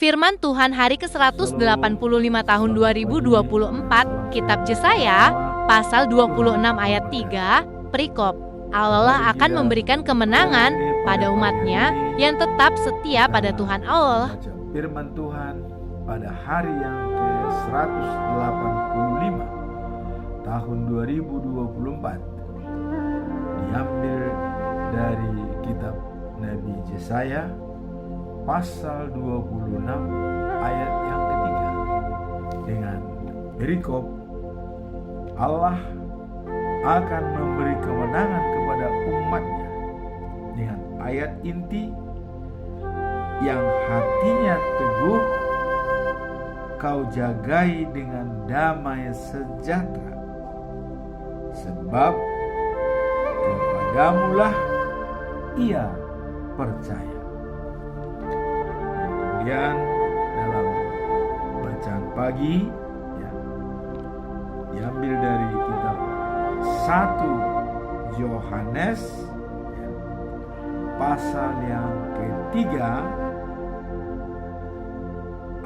Firman Tuhan hari ke-185 tahun 2024, Kitab Yesaya, pasal 26 ayat 3, perikop. Allah akan memberikan kemenangan pada umatnya yang tetap setia pada Tuhan Allah. Firman Tuhan pada hari yang ke-185 tahun 2024 diambil dari kitab Nabi Yesaya pasal 26 ayat yang ketiga dengan perikop Allah akan memberi kemenangan kepada umatnya dengan ayat inti yang hatinya teguh kau jagai dengan damai sejahtera sebab kepadamulah ia percaya. Kemudian dalam bacaan pagi diambil dari kitab 1 Yohanes pasal yang ketiga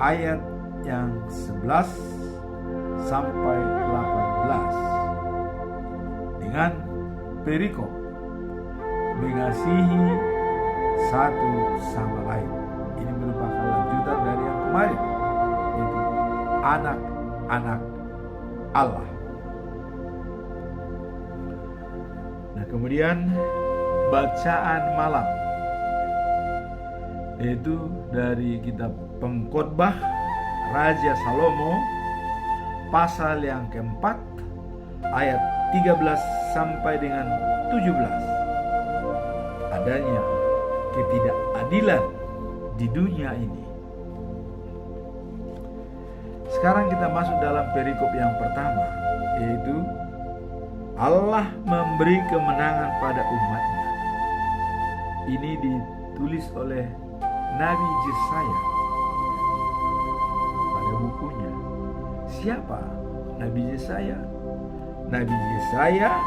ayat yang 11 sampai 18 dengan perikop mengasihi satu sama lain. Ini merupakan lanjutan dari yang kemarin, yaitu anak-anak Allah. Nah, kemudian bacaan malam yaitu dari kitab Pengkhotbah Raja Salomo pasal yang keempat ayat 13 sampai dengan 17. Adanya ketidakadilan di dunia ini. Sekarang kita masuk dalam perikop yang pertama, yaitu Allah memberi kemenangan pada umatnya. Ini ditulis oleh Nabi Yesaya pada bukunya. Siapa Nabi Yesaya? Nabi Yesaya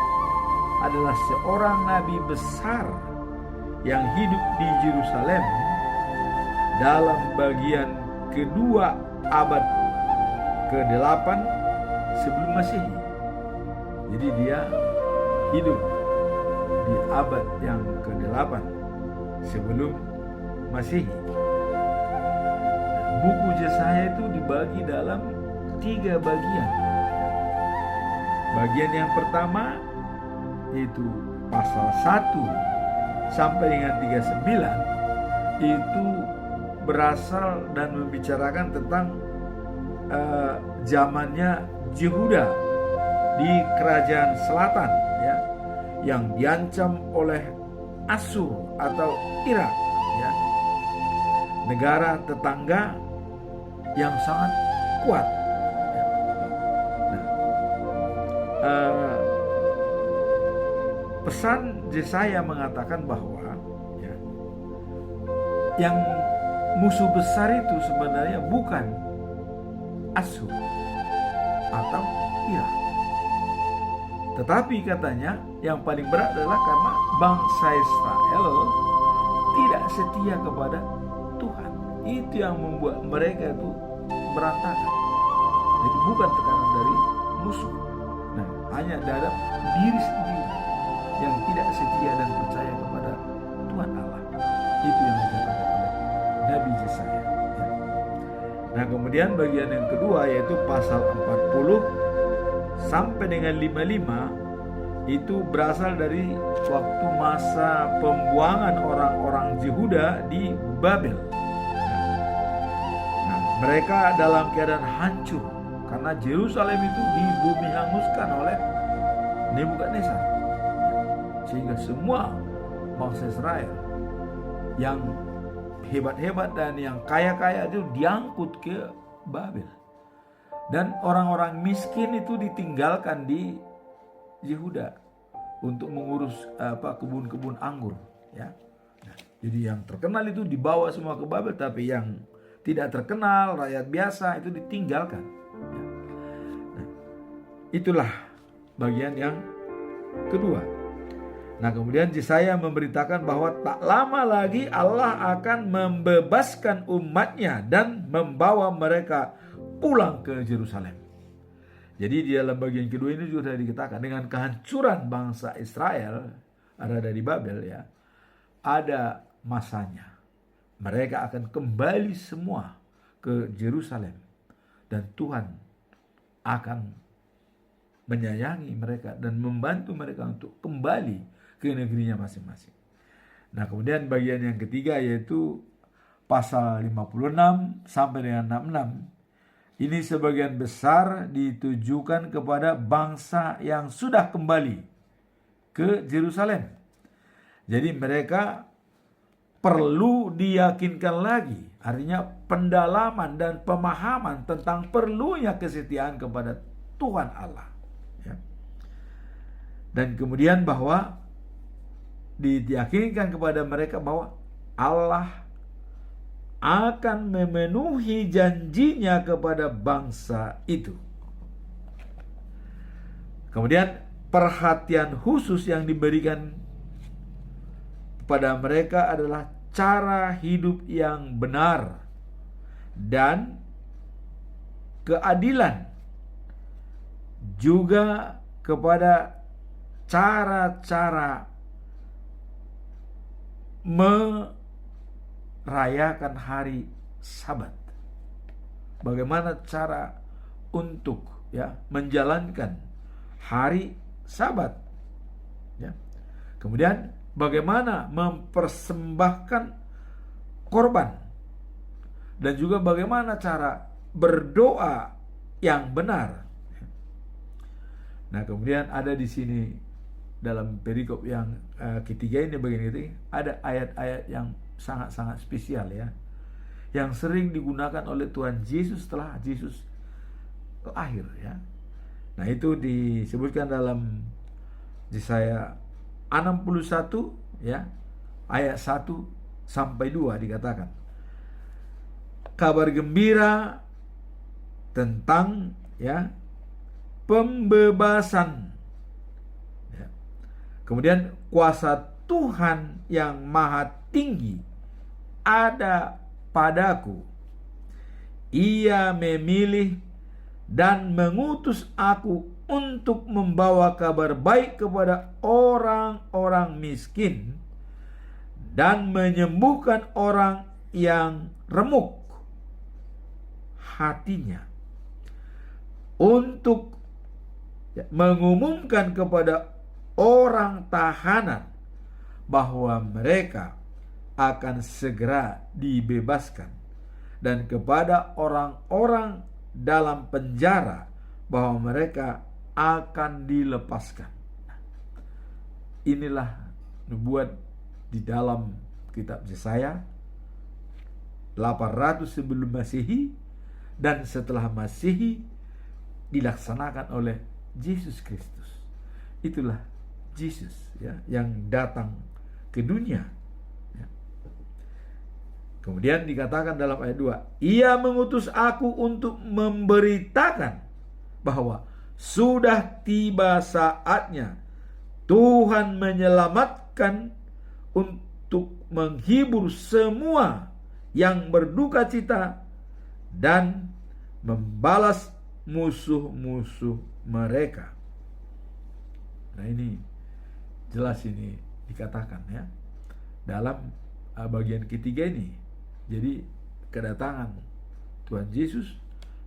adalah seorang nabi besar yang hidup di Yerusalem dalam bagian kedua abad ke-8 sebelum Masehi. Jadi dia hidup di abad yang ke-8 sebelum Masehi. Buku Yesaya itu dibagi dalam 3 bagian. Bagian yang pertama yaitu pasal 1 sampai dengan 39 itu berasal dan membicarakan tentang zamannya Yehuda di kerajaan selatan yang diancam oleh Asyur atau Irak negara tetangga yang sangat kuat. Pesan Yesaya mengatakan bahwa yang musuh besar itu sebenarnya bukan Asyur atau Irak, tetapi katanya yang paling berat adalah karena bangsa Israel tidak setia kepada Tuhan. Itu yang membuat mereka itu berantakan. Jadi bukan tekanan dari musuh, hanya terhadap diri sendiri yang tidak setia dan percaya kepada Tuhan Allah. Itu yang dikatakan oleh Nabi Yesaya. Nah, kemudian bagian yang kedua yaitu pasal 40 sampai dengan 55 itu berasal dari waktu masa pembuangan orang-orang Yehuda di Babel. Nah, mereka dalam keadaan hancur karena Yerusalem itu dibumi hanguskan oleh Nebukadnezar, sehingga semua bangsa Israel yang hebat-hebat dan yang kaya-kaya itu diangkut ke Babel, dan orang-orang miskin itu ditinggalkan di Yehuda untuk mengurus kebun-kebun anggur. Nah, jadi yang terkenal itu dibawa semua ke Babel, tapi yang tidak terkenal, rakyat biasa itu ditinggalkan. Itulah bagian yang kedua. Nah, kemudian Yesaya memberitakan bahwa tak lama lagi Allah akan membebaskan umatnya dan membawa mereka pulang ke Yerusalem. Jadi di dalam bagian kedua ini juga sudah dikatakan dengan kehancuran bangsa Israel ada dari Babel ya, ada masanya. Mereka akan kembali semua ke Yerusalem dan Tuhan akan menyayangi mereka dan membantu mereka untuk kembali ke negerinya masing-masing. Nah, kemudian bagian yang ketiga yaitu pasal 56 sampai dengan 66. Ini sebagian besar ditujukan kepada bangsa yang sudah kembali ke Yerusalem. Jadi mereka perlu diyakinkan lagi, artinya pendalaman dan pemahaman tentang perlunya kesetiaan kepada Tuhan Allah. Ya. Dan kemudian bahwa diyakinkan kepada mereka bahwa Allah akan memenuhi janjinya kepada bangsa itu. Kemudian perhatian khusus yang diberikan kepada mereka adalah cara hidup yang benar dan keadilan, juga kepada cara-cara merayakan hari Sabat. Bagaimana cara untuk menjalankan hari Sabat. Ya. Kemudian bagaimana mempersembahkan korban dan juga bagaimana cara berdoa yang benar. Nah, kemudian ada di sini dalam perikop yang ketiga ini bagian ketiga ada ayat-ayat yang sangat-sangat spesial ya, yang sering digunakan oleh Tuhan Yesus setelah Yesus lahir ya. Nah, itu disebutkan dalam Yesaya 61 ya, ayat 1 sampai 2 dikatakan. Kabar gembira tentang pembebasan. Ya. Kemudian kuasa Tuhan yang maha tinggi ada padaku. Ia memilih dan mengutus aku untuk membawa kabar baik kepada orang-orang miskin dan menyembuhkan orang yang remuk hatinya, untuk mengumumkan kepada orang tahanan bahwa mereka akan segera dibebaskan, dan kepada orang-orang dalam penjara bahwa mereka akan dilepaskan. Inilah nubuat di dalam kitab Yesaya 800 sebelum Masehi dan setelah Masehi dilaksanakan oleh Yesus Kristus. Itulah Yesus yang datang ke dunia. Kemudian dikatakan dalam ayat 2, Ia mengutus aku untuk memberitakan bahwa sudah tiba saatnya Tuhan menyelamatkan untuk menghibur semua yang berduka cita dan membalas musuh-musuh mereka. Nah, ini jelas ini dikatakan ya dalam bagian ketiga ini. Jadi kedatangan Tuhan Yesus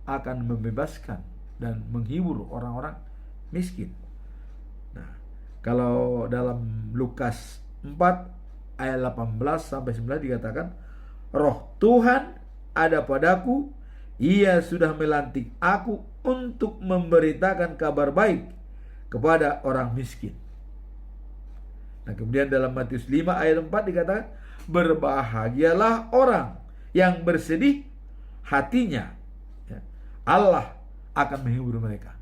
akan membebaskan dan menghibur orang-orang miskin. Nah, kalau dalam Lukas 4 ayat 18 sampai 19 dikatakan, Roh Tuhan ada padaku, Ia sudah melantik aku untuk memberitakan kabar baik kepada orang miskin. Nah, kemudian dalam Matius 5 ayat 4 dikatakan, berbahagialah orang yang bersedih hatinya, Allah akan menghibur mereka.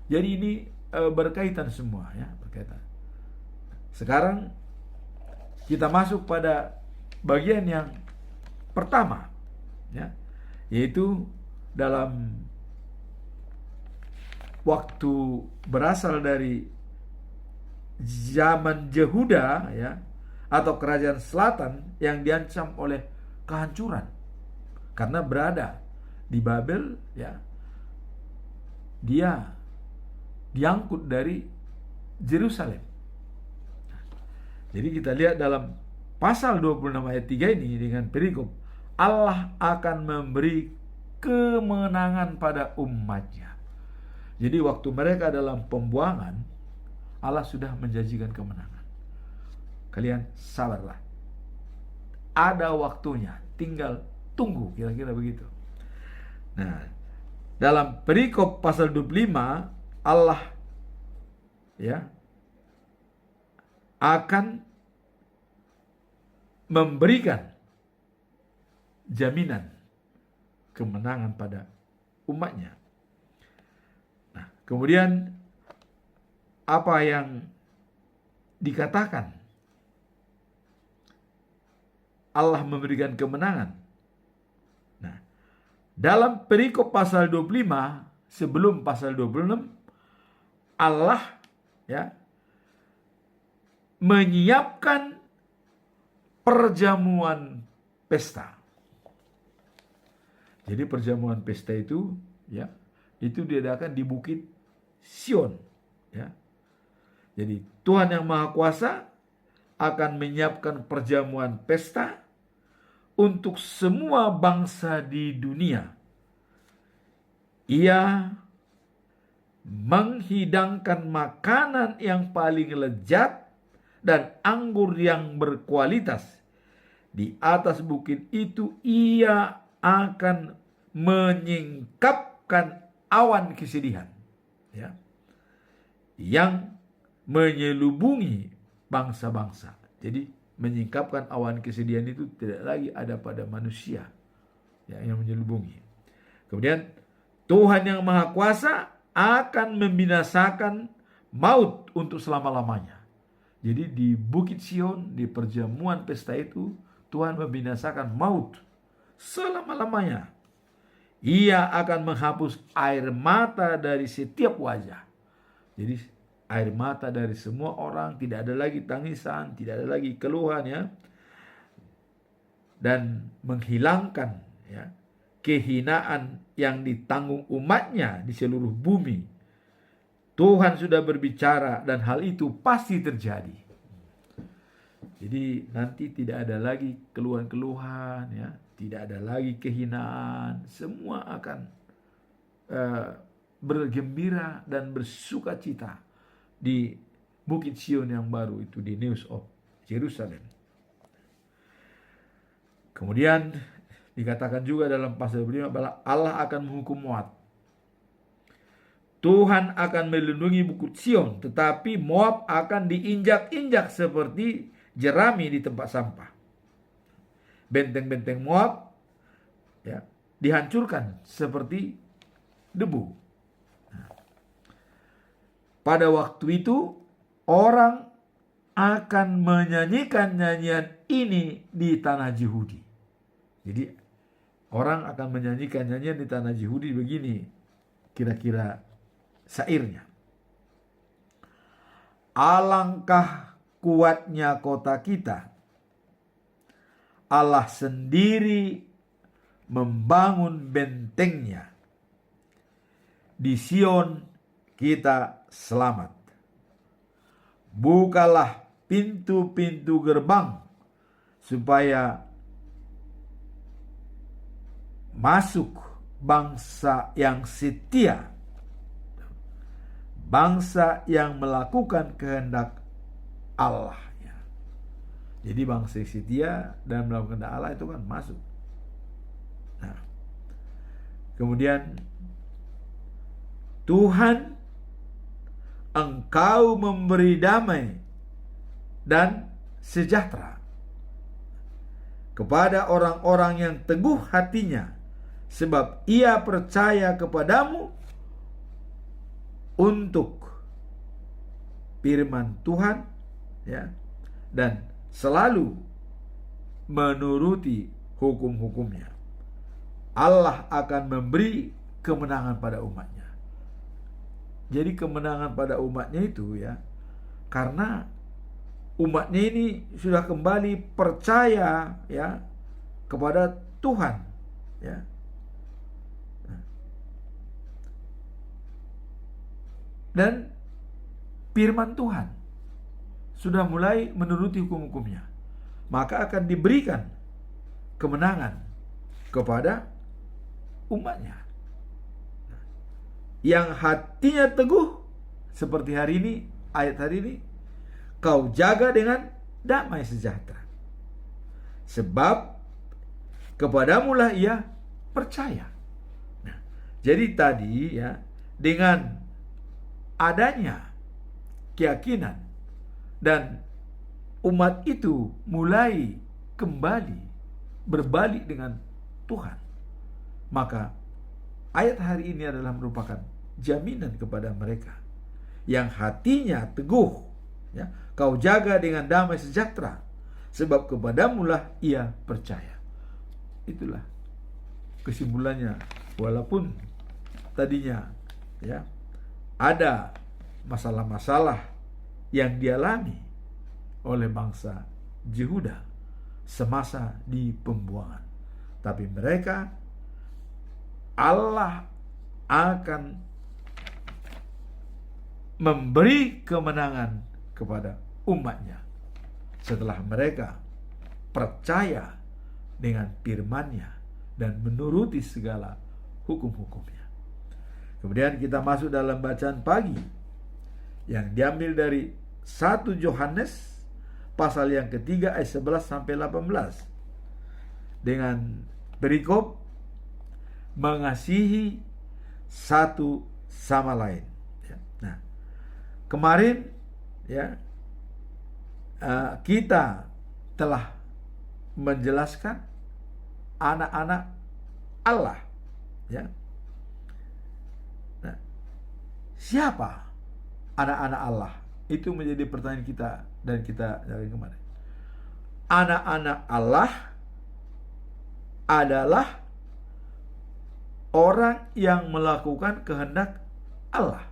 Jadi ini berkaitan semua ya, berkaitan. Sekarang kita masuk pada bagian yang pertama ya, yaitu dalam waktu berasal dari zaman Yehuda ya, atau kerajaan selatan yang diancam oleh kehancuran karena berada di Babel ya. Dia diangkut dari Yerusalem. Jadi kita lihat dalam pasal 26 ayat 3 ini dengan perikop, Allah akan memberi kemenangan pada umatnya. Jadi waktu mereka dalam pembuangan, Allah sudah menjanjikan kemenangan. Kalian sabarlah. Ada waktunya, tinggal tunggu, kira-kira begitu. Nah, dalam perikop pasal 25, Allah ya akan memberikan jaminan kemenangan pada umatnya. Nah, kemudian apa yang dikatakan Allah memberikan kemenangan? Nah, dalam perikop pasal 25 sebelum pasal 26, Allah ya menyiapkan perjamuan pesta. Jadi perjamuan pesta itu ya, itu diadakan di Bukit Sion ya. Jadi Tuhan yang Maha Kuasa akan menyiapkan perjamuan pesta untuk semua bangsa di dunia. Ia menghidangkan makanan yang paling lezat dan anggur yang berkualitas. Di atas bukit itu ia akan menyingkapkan awan kesedihan ya, yang menyelubungi bangsa-bangsa. Jadi menyingkapkan awan kesedihan itu tidak lagi ada pada manusia ya, yang menyelubungi. Kemudian Tuhan yang Maha Kuasa akan membinasakan maut untuk selama-lamanya. Jadi di Bukit Sion, di perjamuan pesta itu, Tuhan membinasakan maut selama-lamanya. Ia akan menghapus air mata dari setiap wajah. Jadi air mata dari semua orang, tidak ada lagi tangisan, tidak ada lagi keluhan ya. Dan menghilangkan ya kehinaan yang ditanggung umatnya di seluruh bumi. Tuhan sudah berbicara dan hal itu pasti terjadi. Jadi nanti tidak ada lagi keluhan-keluhan ya, tidak ada lagi kehinaan, semua akan bergembira dan bersuka cita di Bukit Sion yang baru itu, di News of Jerusalem. Kemudian dikatakan juga dalam pasal 5 bahwa Allah akan menghukum Moab. Tuhan akan melindungi Bukit Sion, tetapi Moab akan diinjak-injak seperti jerami di tempat sampah. Benteng-benteng Moab ya, dihancurkan seperti debu. Pada waktu itu orang akan menyanyikan nyanyian ini di tanah Yehudi. Jadi orang akan menyanyikan nyanyian di tanah Yehudi begini kira-kira syairnya. Alangkah kuatnya kota kita. Allah sendiri membangun bentengnya. Di Sion kita selamat. Bukalah pintu-pintu gerbang supaya masuk bangsa yang setia, bangsa yang melakukan kehendak Allah. Jadi bangsa yang setia dan melakukan kehendak Allah itu kan masuk. Nah, kemudian Tuhan, Engkau memberi damai dan sejahtera kepada orang-orang yang teguh hatinya, sebab ia percaya kepadamu untuk firman Tuhan ya, dan selalu menuruti hukum-hukumnya. Allah akan memberi kemenangan pada umatnya. Jadi kemenangan pada umatnya itu ya, karena umatnya ini sudah kembali percaya ya kepada Tuhan ya. Dan firman Tuhan sudah mulai menuruti hukum-hukumnya, maka akan diberikan kemenangan kepada umatnya yang hatinya teguh, seperti hari ini, ayat hari ini, kau jaga dengan damai sejahtera, sebab kepadamulah ia percaya. Nah, jadi tadi ya, dengan adanya keyakinan dan umat itu mulai kembali berbalik dengan Tuhan, maka ayat hari ini adalah merupakan jaminan kepada mereka yang hatinya teguh ya, kau jaga dengan damai sejahtera, sebab kepadamulah ia percaya. Itulah kesimpulannya, walaupun tadinya ya ada masalah-masalah yang dialami oleh bangsa Yehuda semasa di pembuangan, tapi mereka, Allah akan memberi kemenangan kepada umatnya setelah mereka percaya dengan firman-Nya dan menuruti segala hukum-hukumnya. Kemudian kita masuk dalam bacaan pagi yang diambil dari 1 Yohanes pasal yang ketiga ayat 11 sampai 18 dengan perikop mengasihi satu sama lain. Nah, kemarin ya kita telah menjelaskan anak-anak Allah ya. Nah, siapa anak-anak Allah? Itu menjadi pertanyaan kita dan kita dari kemarin. Anak-anak Allah adalah orang yang melakukan kehendak Allah.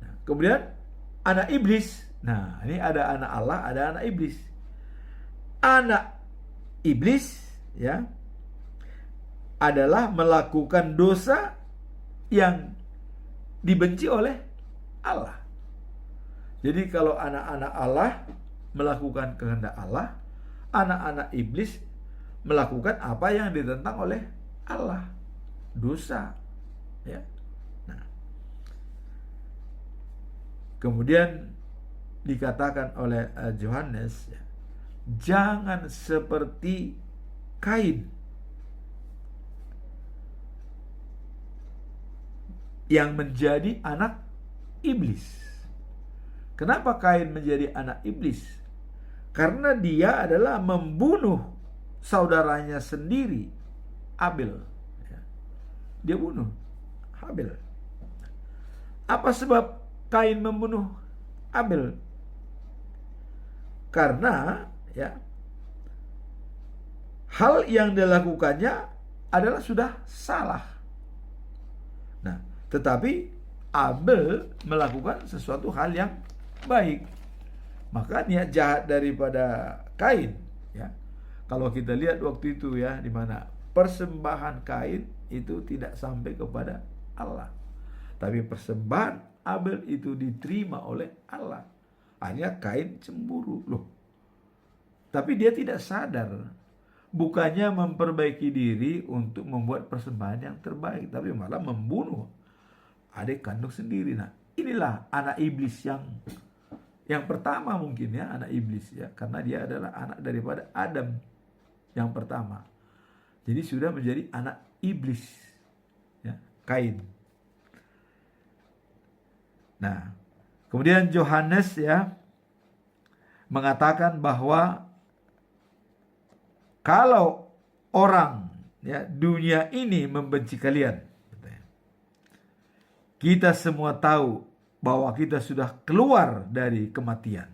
Nah, kemudian anak iblis. Nah, ini ada anak Allah, ada anak iblis. Anak iblis ya adalah melakukan dosa yang dibenci oleh Allah. Jadi kalau anak-anak Allah melakukan kehendak Allah, anak-anak iblis melakukan apa yang ditentang oleh Allah, dosa ya. Nah, kemudian dikatakan oleh Yohanes ya, jangan seperti Kain yang menjadi anak iblis. Kenapa Kain menjadi anak iblis? Karena dia adalah membunuh saudaranya sendiri, Abel. Dia bunuh Abel. Apa sebab Kain membunuh Abel? Karena ya hal yang dilakukannya adalah sudah salah. Nah, tetapi Abel melakukan sesuatu hal yang baik. Maka niat jahat daripada Kain ya. Kalau kita lihat waktu itu ya, di mana persembahan Kain itu tidak sampai kepada Allah, tapi persembahan Abel itu diterima oleh Allah. Akhirnya Kain cemburu loh. Tapi dia tidak sadar, bukannya memperbaiki diri untuk membuat persembahan yang terbaik, tapi malah membunuh adik kandung sendiri. Nah, inilah anak iblis yang pertama mungkin ya, anak iblis ya, karena dia adalah anak daripada Adam yang pertama. Jadi sudah menjadi anak iblis ya, Kain. Nah, kemudian Yohanes ya mengatakan bahwa kalau orang ya dunia ini membenci kalian, kita semua tahu bahwa kita sudah keluar dari kematian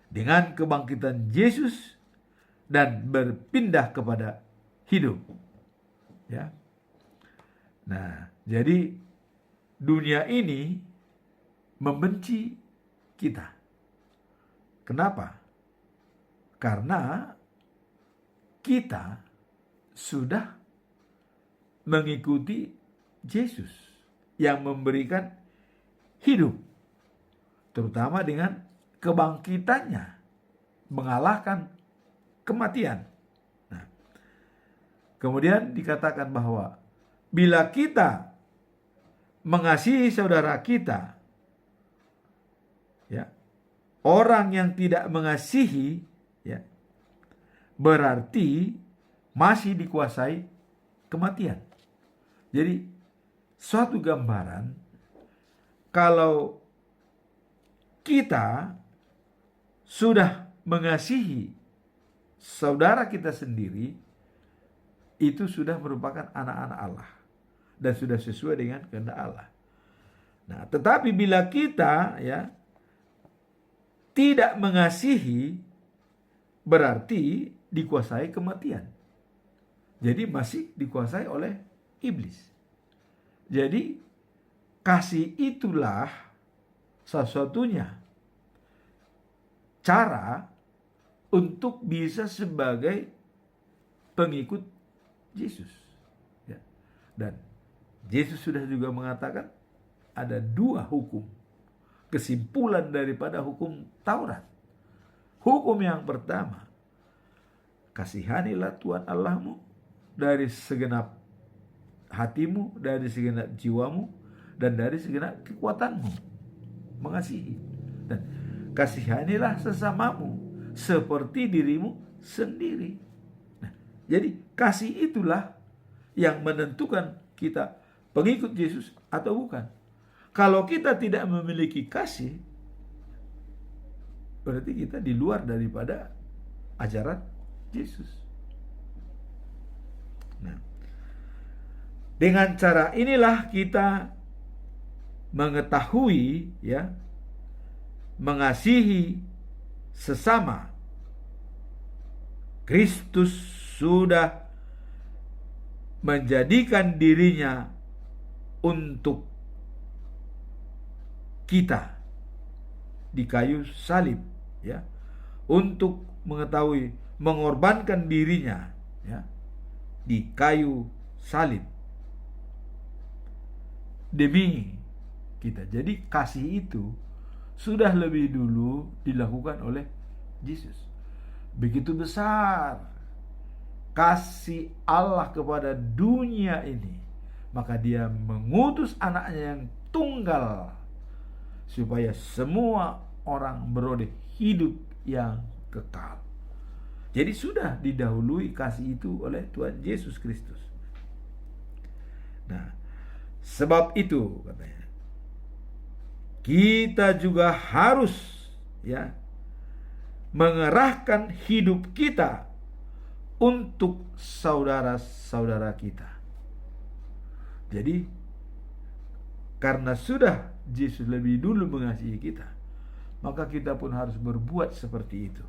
dengan kebangkitan Yesus dan berpindah kepada hidup. Ya. Nah, jadi dunia ini membenci kita. Kenapa? Karena kita sudah mengikuti Yesus yang memberikan hidup, terutama dengan kebangkitannya, mengalahkan kematian. Nah, kemudian dikatakan bahwa bila kita mengasihi saudara kita, ya, orang yang tidak mengasihi, ya, berarti masih dikuasai kematian. Jadi suatu gambaran kalau kita sudah mengasihi saudara kita sendiri, itu sudah merupakan anak-anak Allah dan sudah sesuai dengan kehendak Allah. Nah, tetapi bila kita, ya, tidak mengasihi, berarti dikuasai kematian. Jadi masih dikuasai oleh iblis. Jadi kasih itulah satu-satunya cara untuk bisa sebagai pengikut Yesus. Ya. Dan Yesus sudah juga mengatakan ada dua hukum, kesimpulan daripada hukum Taurat. Hukum yang pertama, kasihanilah Tuhan Allahmu dari segenap hatimu, dari segenap jiwamu, dan dari segenap kekuatanmu. Mengasihi. Dan kasihanilah sesamamu seperti dirimu sendiri. Nah, jadi kasih itulah yang menentukan kita pengikut Yesus atau bukan. Kalau kita tidak memiliki kasih, berarti kita di luar daripada ajaran Yesus. Nah, dengan cara inilah kita mengetahui, ya, mengasihi sesama. Kristus sudah menjadikan dirinya untuk kita di kayu salib, ya, untuk mengetahui mengorbankan dirinya, ya, di kayu salib demi kita. Jadi kasih itu sudah lebih dulu dilakukan oleh Yesus. Begitu besar kasih Allah kepada dunia ini, maka Dia mengutus anaknya yang tunggal supaya semua orang beroleh hidup yang kekal. Jadi sudah didahului kasih itu oleh Tuhan Yesus Kristus. Nah, sebab itu katanya, kita juga harus, ya, mengerahkan hidup kita untuk saudara-saudara kita. Jadi karena sudah Yesus lebih dulu mengasihi kita, maka kita pun harus berbuat seperti itu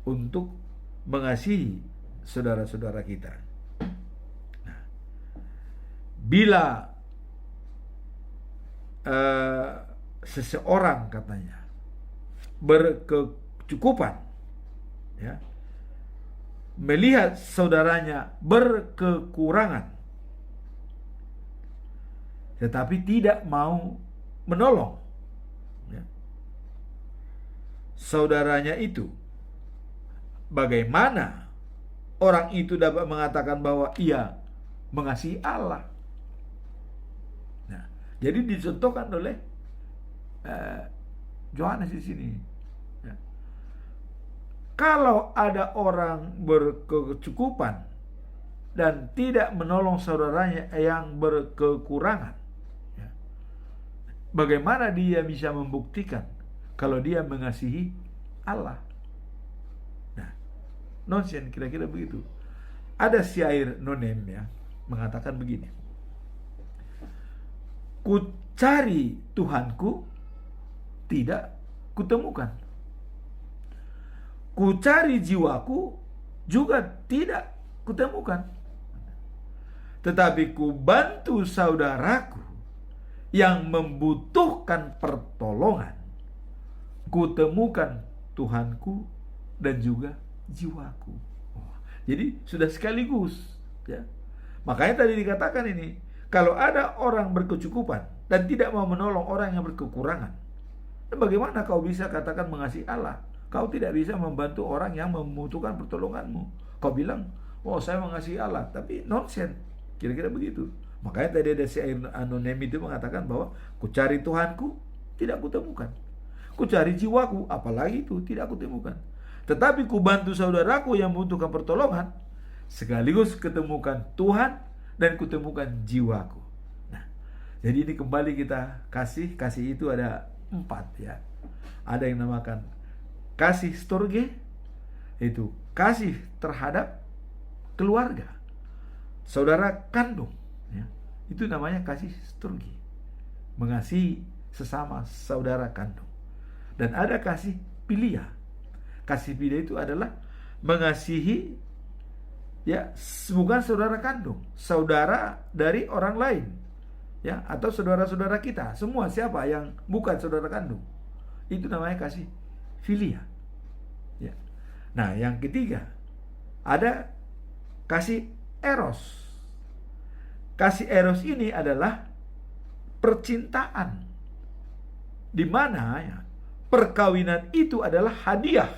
untuk mengasihi saudara-saudara kita. Nah, bila seseorang katanya berkecukupan, ya, melihat saudaranya berkekurangan, tetapi tidak mau menolong, ya, saudaranya itu, bagaimana orang itu dapat mengatakan bahwa ia mengasihi Allah? Nah, jadi dicontohkan oleh Yohanes di sini. Ya. Kalau ada orang berkecukupan dan tidak menolong saudaranya yang berkekurangan, ya, bagaimana dia bisa membuktikan kalau dia mengasihi Allah? Nah, nonsen kira-kira begitu. Ada syair nonem, ya, mengatakan begini: ku cari Tuhanku, tidak kutemukan. Ku cari jiwaku, juga tidak kutemukan. Tetapi ku bantu saudaraku yang membutuhkan pertolongan, kutemukan Tuhanku dan juga jiwaku. Jadi sudah sekaligus, ya. Makanya tadi dikatakan ini, kalau ada orang berkecukupan dan tidak mau menolong orang yang berkekurangan, bagaimana kau bisa katakan mengasihi Allah? Kau tidak bisa membantu orang yang membutuhkan pertolonganmu. Kau bilang, oh saya mengasihi Allah, tapi nonsen. Kira-kira begitu. Makanya tadi ada syair anonim itu mengatakan bahwa ku cari Tuhanku, tidak kutemukan. Ku cari jiwaku, apalagi itu tidak kutemukan. Tetapi ku bantu saudaraku yang membutuhkan pertolongan, sekaligus ketemukan Tuhan dan kutemukan jiwaku. Nah, jadi ini kembali kita kasih itu ada 4 ya. Ada yang namakan kasih storge, itu kasih terhadap keluarga, saudara kandung, ya. Itu namanya kasih storge, mengasihi sesama saudara kandung. Dan ada kasih pilia. Kasih pilia itu adalah mengasihi, ya, bukan saudara kandung, saudara dari orang lain, ya, atau saudara-saudara kita, semua siapa yang bukan saudara kandung, itu namanya kasih filia, ya. Nah, yang ketiga ada kasih eros. Kasih eros ini adalah percintaan, di mana ya, perkawinan itu adalah hadiah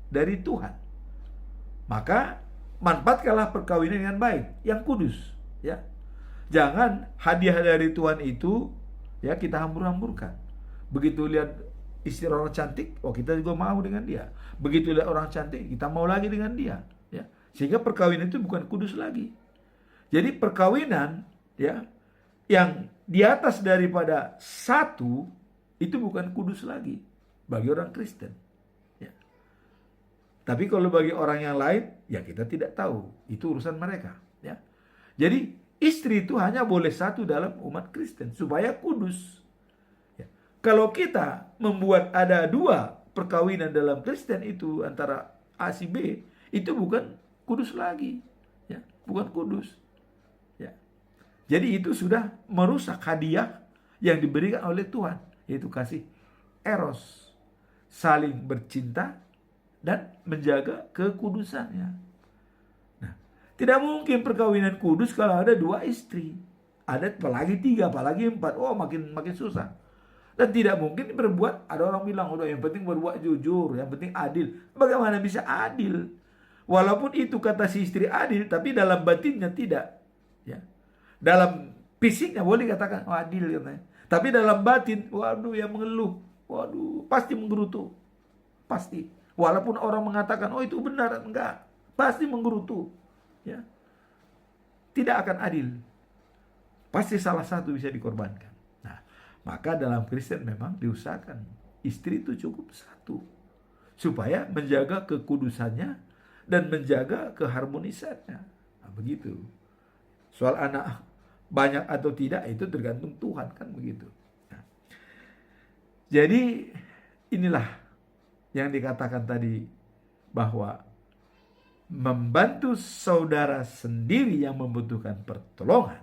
dari Tuhan. Maka manfaatkanlah perkawinan dengan baik, yang kudus, ya. Jangan hadiah dari Tuhan itu, ya, kita hambur-hamburkan. Begitu lihat istri orang cantik, oh kita juga mau dengan dia. Begitu lihat orang cantik, kita mau lagi dengan dia, ya. Sehingga perkawinan itu bukan kudus lagi. Jadi perkawinan, ya, yang di atas daripada satu itu bukan kudus lagi bagi orang Kristen, ya. Tapi kalau bagi orang yang lain, ya kita tidak tahu, itu urusan mereka, ya. Jadi istri itu hanya boleh satu dalam umat Kristen supaya kudus, ya. Kalau kita membuat ada 2 perkawinan dalam Kristen itu antara A si B, itu bukan kudus lagi, ya, bukan kudus, ya. Jadi itu sudah merusak hadiah yang diberikan oleh Tuhan, yaitu kasih eros, saling bercinta dan menjaga kekudusannya. Nah, tidak mungkin perkawinan kudus kalau ada 2 istri. Ada apalagi 3, apalagi 4. Oh, makin susah. Dan tidak mungkin berbuat, ada orang bilang, udah yang penting berbuat jujur, yang penting adil. Bagaimana bisa adil? Walaupun itu kata si istri adil, tapi dalam batinnya tidak, ya. Dalam fisiknya boleh katakan, oh, adil katanya. Tapi dalam batin, waduh, yang mengeluh, waduh, pasti menggerutu. Pasti. Walaupun orang mengatakan, oh itu benar, enggak. Pasti menggerutu, ya. Tidak akan adil. Pasti salah satu bisa dikorbankan. Nah, maka dalam Kristen memang diusahakan istri itu cukup 1, supaya menjaga kekudusannya dan menjaga keharmonisannya. Nah, begitu. Soal anak banyak atau tidak itu tergantung Tuhan, kan begitu. Nah, jadi inilah yang dikatakan tadi, bahwa membantu saudara sendiri yang membutuhkan pertolongan,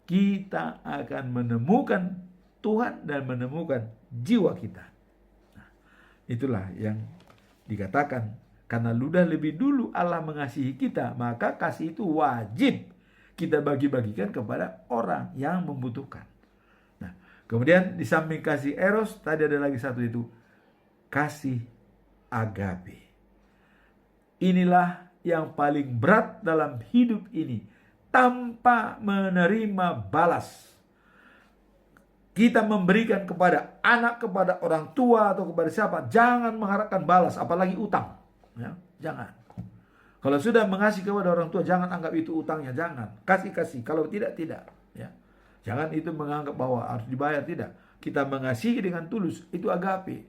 kita akan menemukan Tuhan dan menemukan jiwa kita. Nah, itulah yang dikatakan, karena sudah lebih dulu Allah mengasihi kita, maka kasih itu wajib kita bagi-bagikan kepada orang yang membutuhkan. Nah, kemudian di samping kasih eros, tadi ada lagi satu, itu kasih agape. Inilah yang paling berat dalam hidup ini, tanpa menerima balas. Kita memberikan kepada anak, kepada orang tua, atau kepada siapa, jangan mengharapkan balas, apalagi utang, ya, jangan. Kalau sudah mengasihi kepada orang tua, jangan anggap itu utangnya, jangan. Kasih, kalau tidak, ya. Jangan itu menganggap bahwa harus dibayar, tidak. Kita mengasihi dengan tulus, itu agape.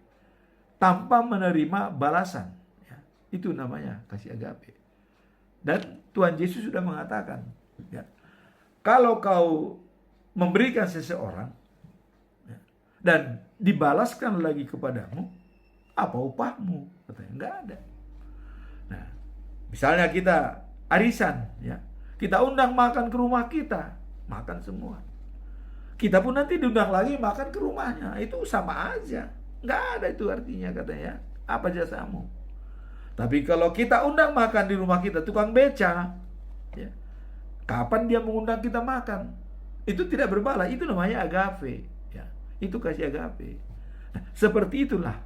Tanpa menerima balasan, ya. Itu namanya kasih agape. Dan Tuhan Yesus sudah mengatakan, ya, kalau kau memberikan seseorang, ya, dan dibalaskan lagi kepadamu, apa upahmu? Katanya, enggak ada. Nah, misalnya kita arisan, ya, kita undang makan ke rumah kita, makan semua. Kita pun nanti diundang lagi makan ke rumahnya, itu sama aja. Nggak ada itu artinya katanya. Apa jasamu? Tapi kalau kita undang makan di rumah kita, tukang beca, ya, kapan dia mengundang kita makan? Itu tidak berbalas, itu namanya agape. Ya, itu kasih agape. Nah, seperti itulah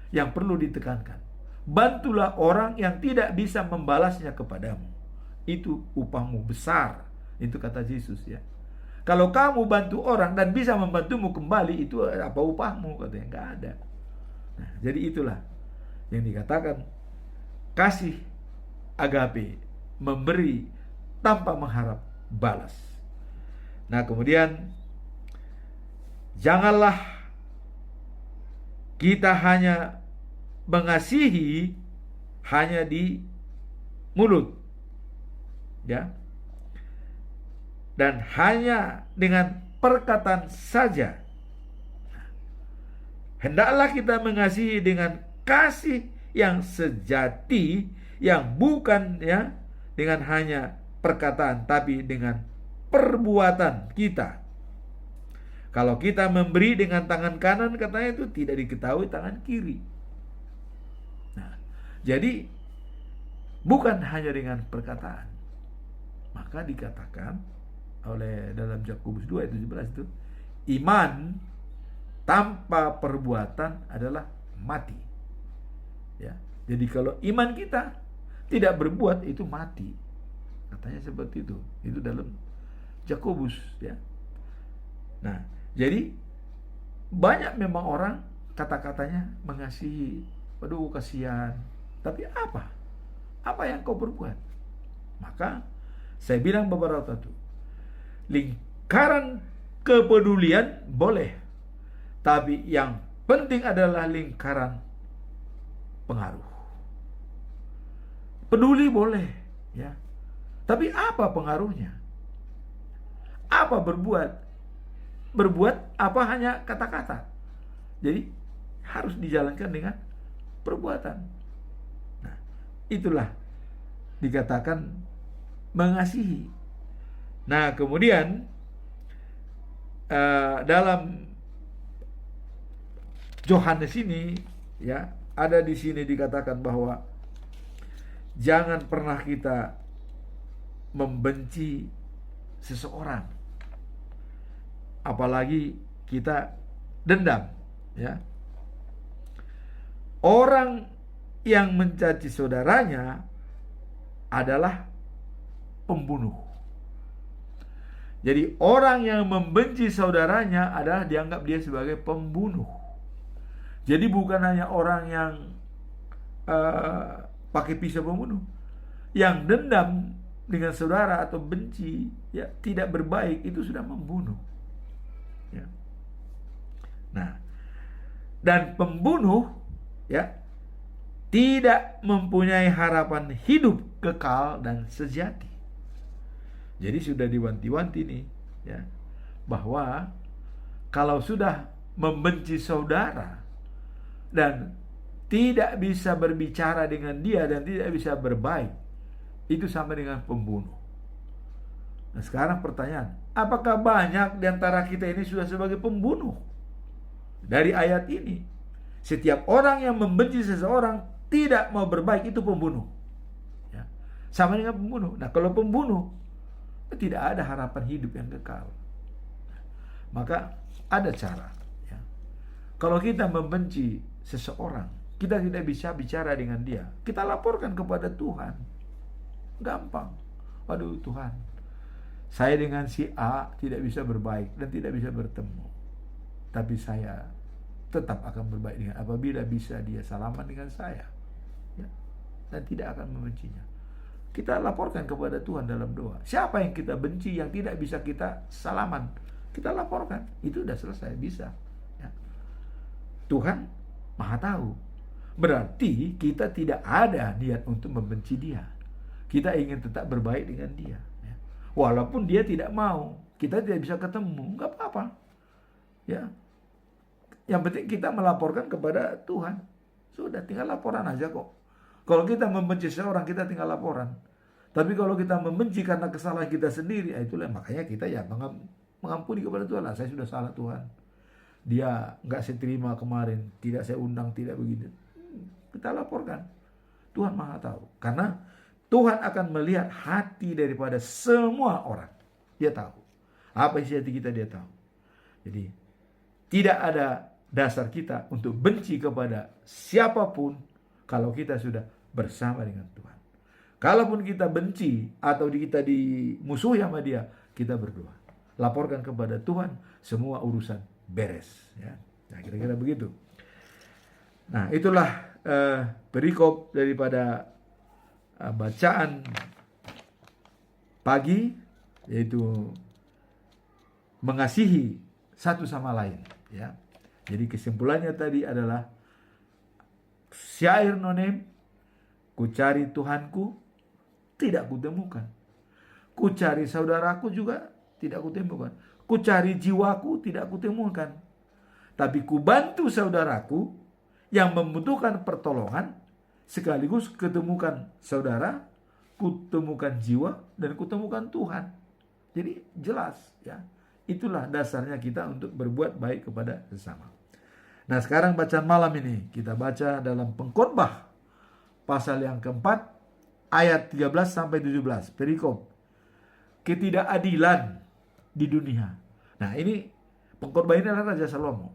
yang perlu ditekankan. Bantulah orang yang tidak bisa membalasnya kepadamu. Itu upahmu besar. Itu kata Yesus ya. Kalau kamu bantu orang dan bisa membantumu kembali, itu apa upahmu? Katanya nggak ada. Nah, jadi itulah yang dikatakan kasih agape, memberi tanpa mengharap balas. Nah, kemudian janganlah kita hanya mengasihi hanya di mulut, ya, dan hanya dengan perkataan saja. Hendaklah kita mengasihi dengan kasih yang sejati, yang bukan ya dengan hanya perkataan, tapi dengan perbuatan kita. Kalau kita memberi dengan tangan kanan, katanya itu tidak diketahui tangan kiri. Nah, jadi bukan hanya dengan perkataan. Maka dikatakan oleh dalam Yakobus 2:17 itu, iman tanpa perbuatan adalah mati. Ya, jadi kalau iman kita tidak berbuat, itu mati. Katanya seperti itu. Itu dalam Yakobus ya. Nah, jadi banyak memang orang kata-katanya mengasihi, aduh kasihan. Tapi apa? Apa yang kau berbuat? Maka saya bilang beberapa waktu, lingkaran kepedulian boleh, tapi yang penting adalah lingkaran pengaruh. Peduli boleh, ya. Tapi apa pengaruhnya? Apa berbuat? Berbuat apa hanya kata-kata? Jadi harus dijalankan dengan perbuatan. Nah, itulah dikatakan mengasihi. Nah, kemudian dalam Yohanes ini ya, ada di sini dikatakan bahwa jangan pernah kita membenci seseorang, apalagi kita dendam ya. Orang yang mencaci saudaranya adalah pembunuh. Jadi orang yang membenci saudaranya adalah dianggap dia sebagai pembunuh. Jadi bukan hanya orang yang pakai pisau membunuh, yang dendam dengan saudara atau benci, ya tidak berbaik, itu sudah membunuh. Ya. Nah, dan pembunuh ya tidak mempunyai harapan hidup kekal dan sejati. Jadi sudah diwanti-wanti nih ya, bahwa kalau sudah membenci saudara dan tidak bisa berbicara dengan dia dan tidak bisa berbaik, itu sama dengan pembunuh. Nah, sekarang pertanyaan, apakah banyak di antara kita ini sudah sebagai pembunuh? Dari ayat ini, setiap orang yang membenci seseorang tidak mau berbaik, itu pembunuh ya, sama dengan pembunuh. Nah, kalau pembunuh tidak ada harapan hidup yang kekal. Maka ada cara ya. Kalau kita membenci seseorang, kita tidak bisa bicara dengan dia, kita laporkan kepada Tuhan. Gampang. Aduh Tuhan, saya dengan si A tidak bisa berbaik dan tidak bisa bertemu, tapi saya tetap akan berbaik dengan apabila bisa dia salaman dengan saya ya, dan tidak akan membencinya. Kita laporkan kepada Tuhan dalam doa. Siapa yang kita benci, yang tidak bisa kita salaman, kita laporkan. Itu udah selesai, bisa ya. Tuhan Maha tahu. Berarti kita tidak ada niat untuk membenci dia. Kita ingin tetap berbaik dengan dia ya. Walaupun dia tidak mau, kita tidak bisa ketemu, nggak apa-apa ya. Yang penting kita melaporkan kepada Tuhan. Sudah, tinggal laporan aja kok. Kalau kita membenci seorang, kita tinggal laporan. Tapi kalau kita membenci karena kesalahan kita sendiri, itulah makanya kita ya mengampuni kepada Tuhan. Saya sudah salah Tuhan. dia nggak saya terima kemarin, tidak saya undang, tidak begini. Kita laporkan. Tuhan Maha tahu. Karena Tuhan akan melihat hati daripada semua orang. Dia tahu. Apa isi hati kita, dia tahu. Jadi tidak ada dasar kita untuk benci kepada siapapun kalau kita sudah bersama dengan Tuhan. Kalaupun kita benci atau kita dimusuhi sama dia, kita berdoa. Laporkan kepada Tuhan, semua urusan beres. Ya. Nah, kira-kira begitu. Nah, itulah perikop daripada bacaan pagi, yaitu mengasihi satu sama lain. Ya. Jadi kesimpulannya tadi adalah syair nonem, ku cari Tuhanku, tidak kutemukan. Ku cari saudaraku juga tidak kutemukan. Ku cari jiwaku tidak kutemukan. Tapi ku bantu saudaraku yang membutuhkan pertolongan, sekaligus ketemukan saudara, kutemukan jiwa, dan kutemukan Tuhan. Jadi jelas ya. Itulah dasarnya kita untuk berbuat baik kepada sesama. Nah, sekarang bacaan malam ini kita baca dalam Pengkhotbah pasal yang keempat ayat 13 sampai 17, perikop ketidakadilan di dunia. Nah, ini Pengkhotbah ini adalah Raja Salomo.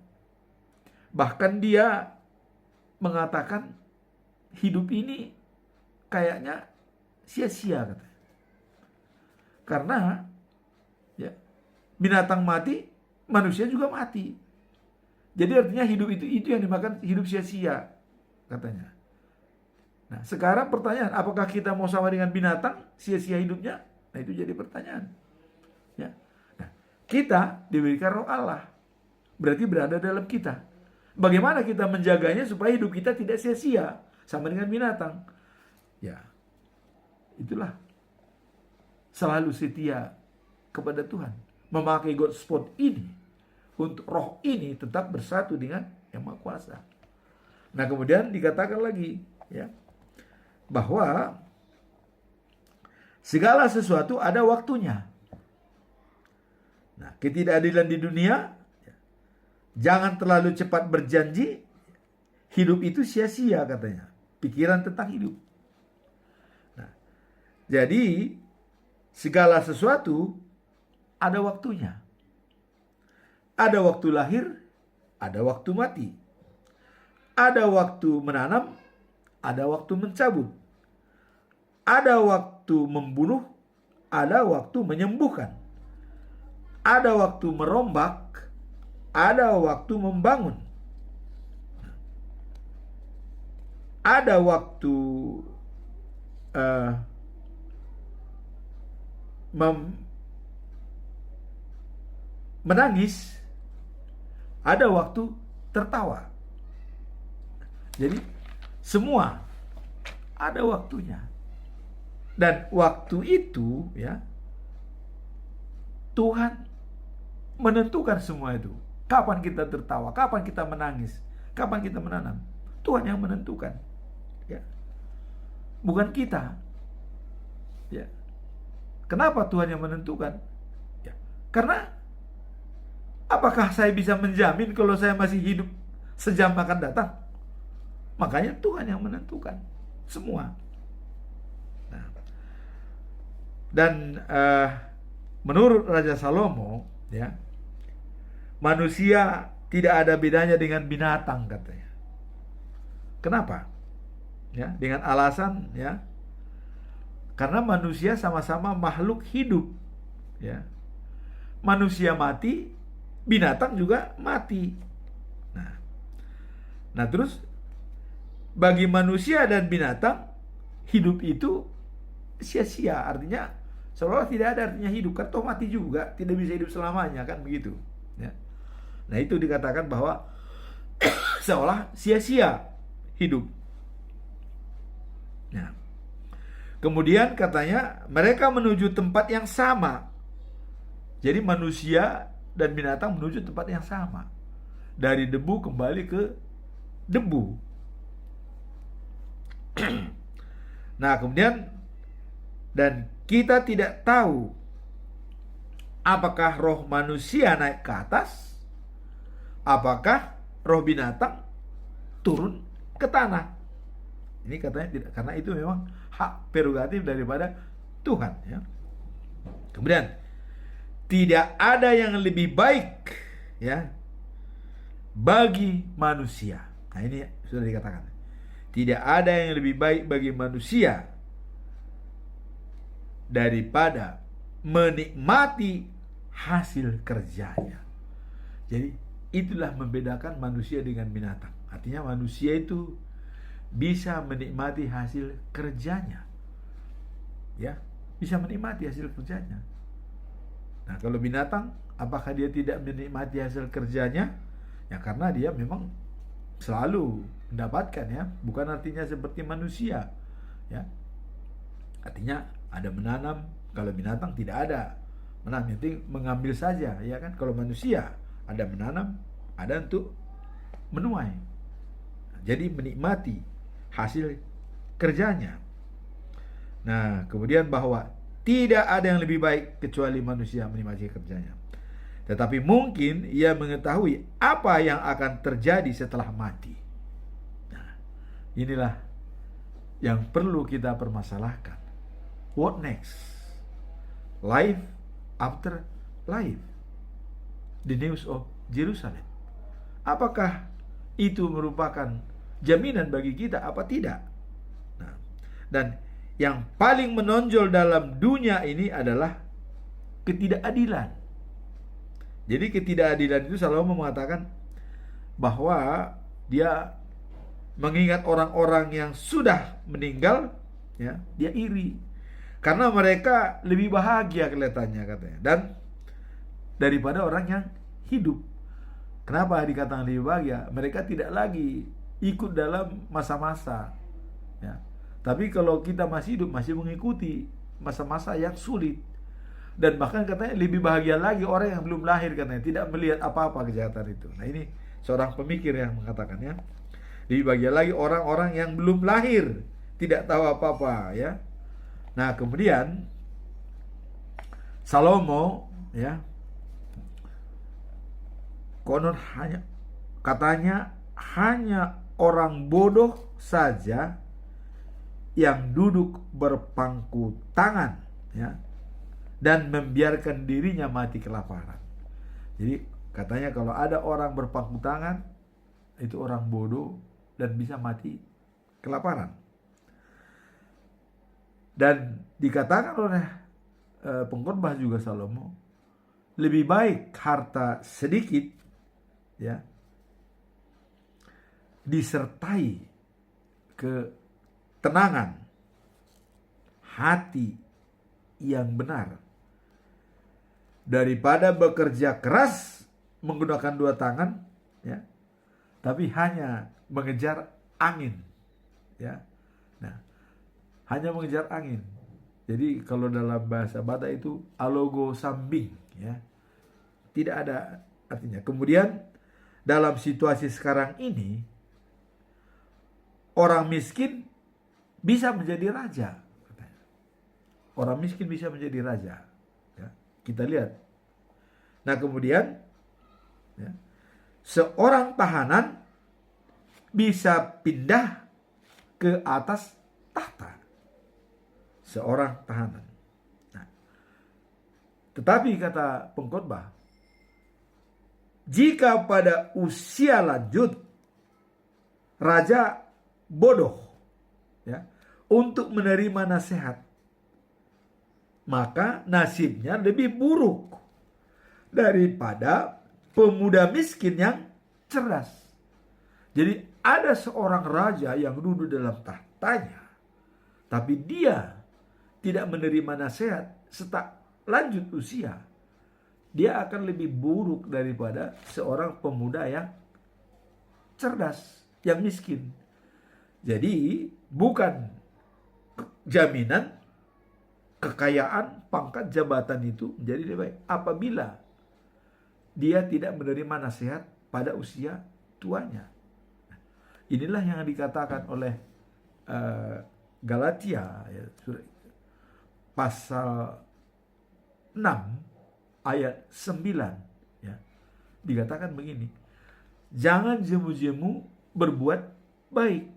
Bahkan dia mengatakan hidup ini kayaknya sia-sia katanya. Karena ya, binatang mati, manusia juga mati. Jadi artinya hidup itu yang dimakan hidup sia-sia katanya. Nah, sekarang pertanyaan, apakah kita mau sama dengan binatang, sia-sia hidupnya? Nah, itu jadi pertanyaan. Ya. Nah, kita diberikan roh Allah. Berarti berada dalam kita. Bagaimana kita menjaganya supaya hidup kita tidak sia-sia sama dengan binatang? Ya, itulah selalu setia kepada Tuhan. Memakai God spot ini untuk roh ini tetap bersatu dengan Yang Maha Kuasa. Nah, kemudian dikatakan lagi ya, bahwa segala sesuatu ada waktunya. Nah, ketidakadilan di dunia, jangan terlalu cepat berjanji, hidup itu sia-sia katanya. Pikiran tentang hidup. Nah, jadi segala sesuatu ada waktunya. Ada waktu lahir, ada waktu mati. Ada waktu menanam, ada waktu mencabut. Ada waktu membunuh, ada waktu menyembuhkan. Ada waktu merombak, ada waktu membangun. Ada waktu menangis, ada waktu tertawa. Jadi semua ada waktunya. Dan waktu itu ya, Tuhan menentukan semua itu. Kapan kita tertawa, kapan kita menangis, kapan kita menanam. Tuhan yang menentukan. Ya. Bukan kita. Ya. Kenapa Tuhan yang menentukan? Ya. Karena apakah saya bisa menjamin kalau saya masih hidup sejam akan datang? Makanya Tuhan yang menentukan semua. Nah, dan menurut Raja Salomo, ya, manusia tidak ada bedanya dengan binatang katanya. Kenapa? Ya, dengan alasan ya, karena manusia sama-sama makhluk hidup. Ya, manusia mati, binatang juga mati. Nah terus bagi manusia dan binatang hidup itu sia-sia, artinya seolah tidak ada artinya hidup, kan toh mati juga, tidak bisa hidup selamanya, kan begitu ya. Nah itu dikatakan bahwa seolah sia-sia hidup. Nah, kemudian katanya mereka menuju tempat yang sama. Jadi manusia dan binatang menuju tempat yang sama. Dari debu kembali ke debu. Nah kemudian, dan kita tidak tahu apakah roh manusia naik ke atas apakah roh binatang turun ke tanah. Ini katanya tidak, karena itu memang hak prerogatif daripada Tuhan, ya. Kemudian tidak ada yang lebih baik, ya, bagi manusia. Nah, ini sudah dikatakan. Tidak ada yang lebih baik bagi manusia daripada menikmati hasil kerjanya. Jadi itulah membedakan manusia dengan binatang. Artinya manusia itu bisa menikmati hasil kerjanya, ya, bisa menikmati hasil kerjanya. Nah, kalau binatang, apakah dia tidak menikmati hasil kerjanya? Ya karena dia memang selalu mendapatkan, ya, bukan artinya seperti manusia, ya. Artinya ada menanam, kalau binatang tidak ada menanam, nanti mengambil saja, ya kan. Kalau manusia ada menanam, ada untuk menuai. Jadi menikmati hasil kerjanya. Nah, kemudian bahwa tidak ada yang lebih baik kecuali manusia menikmati kerjanya. Tetapi mungkin ia mengetahui apa yang akan terjadi setelah mati. Nah, inilah yang perlu kita permasalahkan. What next? Life after life. The news of Jerusalem. Apakah itu merupakan jaminan bagi kita apa tidak? Nah, dan yang paling menonjol dalam dunia ini adalah ketidakadilan. Jadi ketidakadilan itu Salomo mengatakan bahwa dia mengingat orang-orang yang sudah meninggal, ya, dia iri karena mereka lebih bahagia kelihatannya, katanya, dan daripada orang yang hidup. Kenapa dikatakan lebih bahagia? Mereka tidak lagi ikut dalam masa-masa, ya. Tapi kalau kita masih hidup, masih mengikuti masa-masa yang sulit. Dan bahkan katanya lebih bahagia lagi orang yang belum lahir, katanya, tidak melihat apa-apa kejahatan itu. Nah, ini seorang pemikir yang mengatakannya. Lebih bahagia lagi orang-orang yang belum lahir, tidak tahu apa-apa, ya. Nah, kemudian Salomo, ya, konon katanya hanya orang bodoh saja yang duduk berpangku tangan, ya, dan membiarkan dirinya mati kelaparan. Jadi katanya kalau ada orang berpangku tangan, itu orang bodoh dan bisa mati kelaparan. Dan dikatakan oleh pengkhotbah juga Salomo, lebih baik harta sedikit, ya, disertai ketenangan hati yang benar daripada bekerja keras menggunakan dua tangan, ya, tapi hanya mengejar angin, ya. Nah, hanya mengejar angin. Jadi kalau dalam bahasa Batak itu alogo sambing, ya, tidak ada artinya. Kemudian dalam situasi sekarang ini, orang miskin bisa menjadi raja. Orang miskin bisa menjadi raja, ya. Kita lihat. Nah, kemudian, ya, seorang tahanan bisa pindah ke atas tahta. Seorang tahanan. Nah, tetapi kata pengkhotbah, jika pada usia lanjut raja bodoh, ya, untuk menerima nasihat, maka nasibnya lebih buruk daripada pemuda miskin yang cerdas. Jadi ada seorang raja yang duduk dalam tahtanya, tapi dia tidak menerima nasihat serta lanjut usia. Dia akan lebih buruk daripada seorang pemuda yang cerdas, yang miskin. Jadi bukan jaminan kekayaan, pangkat, jabatan itu menjadi lebih baik apabila dia tidak menerima nasihat pada usia tuanya. Inilah yang dikatakan oleh Galatia, ya, pasal 6 ayat 9, ya, dikatakan begini, jangan jemu-jemu berbuat baik.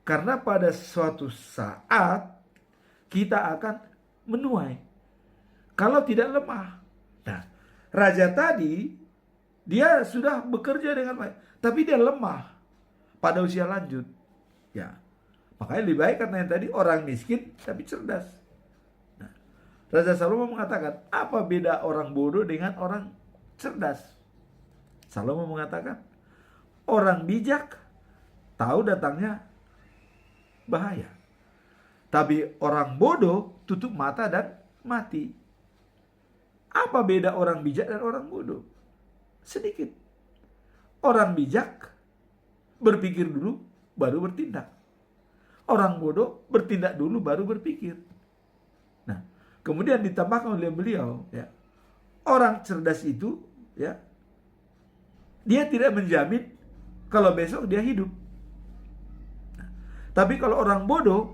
Karena pada suatu saat kita akan menuai kalau tidak lemah. Nah, raja tadi dia sudah bekerja dengan baik, tapi dia lemah pada usia lanjut. Ya, makanya lebih baik katanya tadi orang miskin tapi cerdas. Nah, Raja Salomo mengatakan, apa beda orang bodoh dengan orang cerdas? Salomo mengatakan, orang bijak tahu datangnya bahaya, tapi orang bodoh tutup mata dan mati. Apa beda orang bijak dan orang bodoh? Sedikit. Orang bijak berpikir dulu baru bertindak. Orang bodoh bertindak dulu baru berpikir. Nah, kemudian ditambahkan oleh beliau, ya, orang cerdas itu, ya, dia tidak menjamin kalau besok dia hidup. Nah, tapi kalau orang bodoh,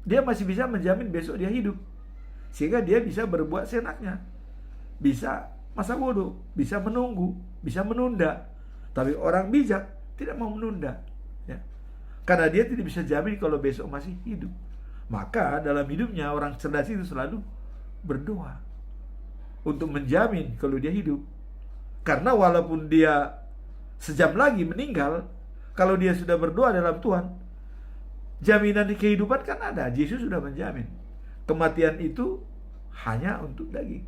dia masih bisa menjamin besok dia hidup, sehingga dia bisa berbuat seenaknya, bisa masa bodoh, bisa menunggu, bisa menunda. Tapi orang bijak tidak mau menunda, ya, karena dia tidak bisa jamin kalau besok masih hidup. Maka dalam hidupnya orang cerdas itu selalu berdoa untuk menjamin kalau dia hidup. Karena walaupun dia sejam lagi meninggal, kalau dia sudah berdoa dalam Tuhan, jaminan kehidupan kan ada. Yesus sudah menjamin kematian itu hanya untuk daging,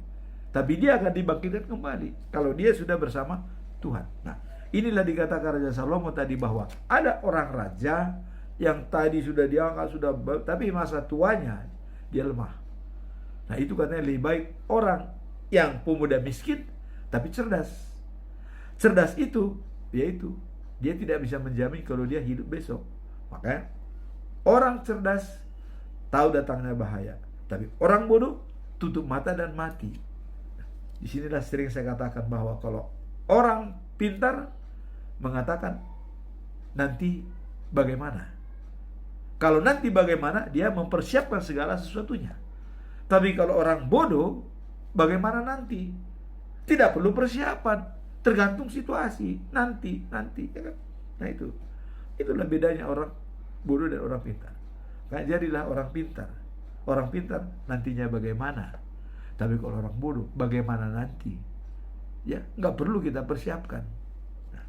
tapi dia akan dibangkitkan kembali kalau dia sudah bersama Tuhan. Nah, inilah dikatakan Raja Salomo tadi bahwa ada orang raja yang tadi sudah diangkat, tapi masa tuanya dia lemah. Nah, itu katanya lebih baik orang yang pemuda miskin tapi cerdas. Cerdas itu yaitu dia tidak bisa menjamin kalau dia hidup besok. Makanya orang cerdas tahu datangnya bahaya, tapi orang bodoh tutup mata dan mati. Disinilah sering saya katakan bahwa kalau orang pintar mengatakan nanti bagaimana. Kalau nanti bagaimana, dia mempersiapkan segala sesuatunya. Tapi kalau orang bodoh, bagaimana nanti? Tidak perlu persiapan, tergantung situasi. Nanti, ya kan? Nah itulah bedanya orang bodoh dan orang pintar. Nah, jadilah orang pintar. Orang pintar nantinya bagaimana? Tapi kalau orang bodoh, bagaimana nanti? Ya, nggak perlu kita persiapkan. Nah,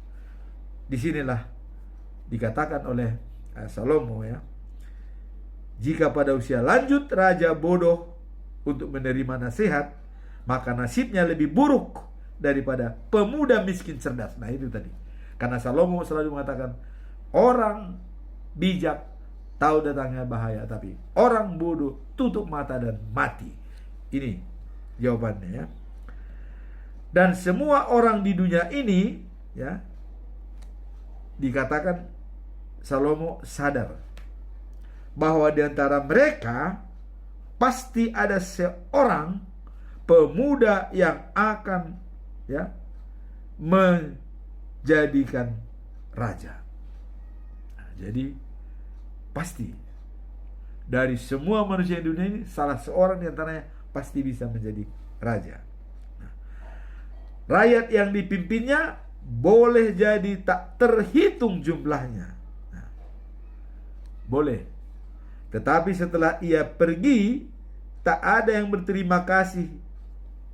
disinilah dikatakan oleh Salomo, ya, jika pada usia lanjut raja bodoh untuk menerima nasihat, maka nasibnya lebih buruk daripada pemuda miskin cerdas. Nah, itu tadi. Karena Salomo selalu mengatakan, orang bijak tahu datangnya bahaya, tapi orang bodoh tutup mata dan mati. Ini jawabannya, ya. Dan semua orang di dunia ini, ya, dikatakan Salomo sadar bahwa di antara mereka pasti ada seorang pemuda yang akan, ya, menjadikan raja. Nah, jadi pasti dari semua manusia di dunia ini salah seorang di antaranya pasti bisa menjadi raja. Nah, rakyat yang dipimpinnya boleh jadi tak terhitung jumlahnya. Nah, boleh. Tetapi setelah ia pergi, tak ada yang berterima kasih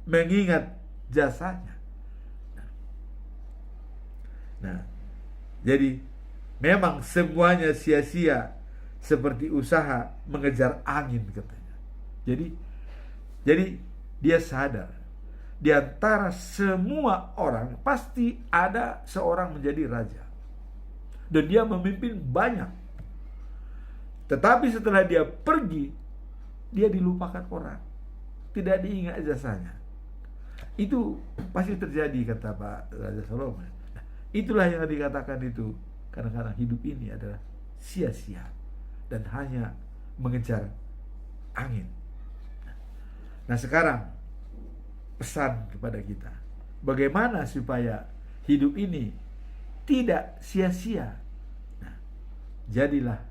mengingat jasanya. Nah, jadi memang semuanya sia-sia seperti usaha mengejar angin, katanya. Jadi dia sadar di antara semua orang pasti ada seorang menjadi raja dan dia memimpin banyak. Tetapi setelah dia pergi, dia dilupakan orang, tidak diingat jasanya. Itu pasti terjadi, kata Pak Raja Salomo. Nah, itulah yang dikatakan itu, kadang-kadang hidup ini adalah sia-sia dan hanya mengejar angin. Nah, sekarang pesan kepada kita, bagaimana supaya hidup ini tidak sia-sia. Nah, jadilah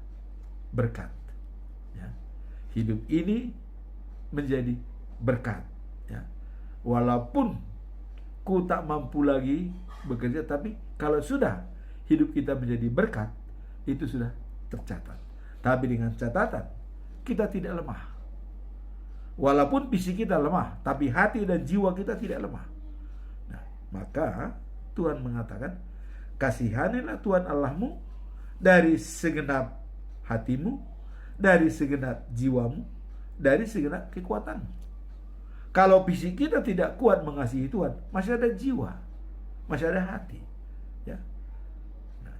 berkat, ya. Hidup ini menjadi berkat, ya. Walaupun ku tak mampu lagi bekerja, tapi Kalau sudah hidup kita menjadi berkat, itu sudah tercatat. Tapi dengan catatan, kita tidak lemah. Walaupun fisik kita lemah, tapi hati dan jiwa kita tidak lemah. Nah, maka Tuhan mengatakan, kasihanilah Tuhan Allahmu dari segenap hatimu, dari segenap jiwamu, dari segenap kekuatanmu. Kalau fisik kita tidak kuat mengasihi Tuhan, masih ada jiwa, masih ada hati. Ya. Nah,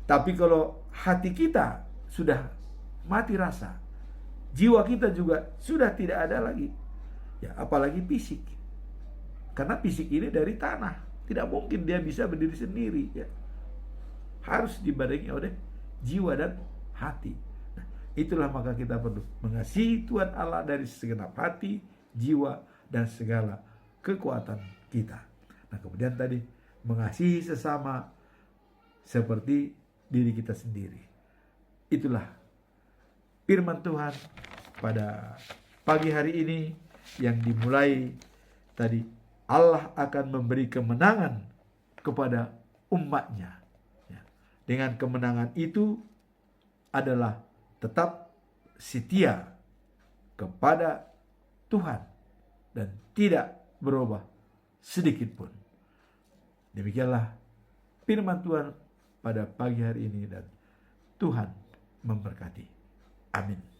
tapi kalau hati kita sudah mati rasa, jiwa kita juga sudah tidak ada lagi, ya apalagi fisik. Karena fisik ini dari tanah, tidak mungkin dia bisa berdiri sendiri. Ya. Harus dibarengi oleh jiwa dan hati. Nah, itulah maka kita perlu mengasihi Tuhan Allah dari segenap hati, jiwa, dan segala kekuatan kita. Nah, kemudian tadi mengasihi sesama seperti diri kita sendiri. Itulah firman Tuhan pada pagi hari ini yang dimulai tadi. Allah akan memberi kemenangan kepada umatnya. Ya. Dengan kemenangan itu adalah tetap setia kepada Tuhan dan tidak berubah sedikit pun. Demikianlah firman Tuhan pada pagi hari ini dan Tuhan memberkati. Amin.